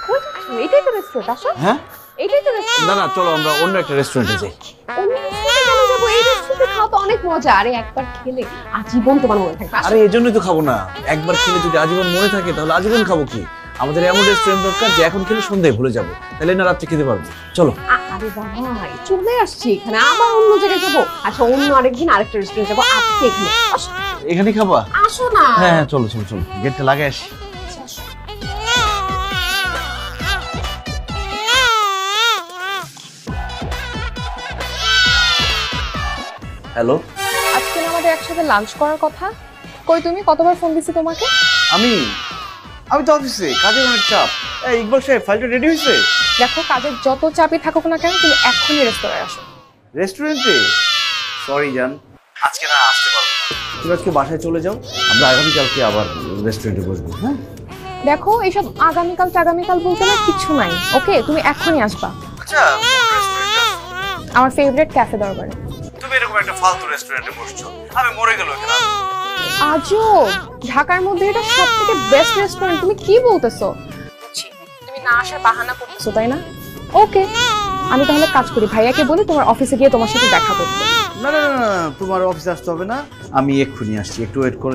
কই যাচ্ছ? এটাই তো রেস্টুরেন্ট, আসো। হ্যাঁ এটাই তো রেস্টুরেন্ট। না না, চলো আমরা অন্য একটা রেস্টুরেন্টে যাই। অন্য রেস্টুরেন্টে কেন যাবো? এই রেস্টুরেন্টে খাওয়া তো অনেক মজা। আরে একবার খেলে আজীবন তোমার মনে থাকবে। আরে এজন্যই তো খাবো না, একবার খেলে যদি আজীবন মনে থাকে তাহলে আজীবন খাবো কি? আমাদের এমন রেস্টুরেন্ট দরকার যে এখন খেলে সন্ধ্যায় ভুলে যাবো, তাহলে না রাত্রে খেতে পারবো। চলো। আরে বাবা, চলে আসছি এখানে, আবার অন্য জায়গায় যাবো। আচ্ছা, অন্য আরেকদিন আরেকটা রেস্টুরেন্ট যাবো, আজকে এখানে আসো। এখানে খাবা? আসো না। হ্যাঁ চলো চলো চলো, গেটটা লাগাই আসি। হ্যালো, আজকে না আমাদের একসাথে লাঞ্চ করার কথা। কই তুমি? কতবার ফোন দিছি তোমাকে? আমি তো অফিসে, কাজের অনেক চাপ। এই ইকবাল সাহেব, ফাইলটা রেডি হয়েছে? দেখো, কাজের যত চাপই থাকুক না কেন, তুমি এক্ষুনি রেস্তোরাঁয় আসো। রেস্টুরেন্টে? সরি জান, আজকে না আসতে পারবো না। তুমি আজকে বাসায় চলে যাও, আমরা আগামীকালকে আবার রেস্টুরেন্টে বসবো। হ্যাঁ দেখো, এইসব আগামীকাল টাগামীকাল বলতে না কিচ্ছু নাই। ওকে, তুমি এক্ষুনি আসবা আচ্ছা। আমার ফেভারিট ক্যাফে দরবারে। তুমি এরকম একটা ফালতু রেস্টুরেন্টে বসছো, আমি মরে গেল এখানে। আজও ঢাকার মধ্যে এটা সবথেকে বেস্ট রেস্টুরেন্ট, তুমি কি বলতেছো? বুঝছি, তুমি না আসার বাহানা করতেছো, তাই না? ওকে, আমি তাহলে কাজ করি, ভাইয়াকে বলি তোমার অফিসে গিয়ে তোমার সাথে দেখা করতে। না না না, তোমার অফিসে আসতে হবে না, আমি এক্ষুনি আসছি, একটু ওয়েট করে।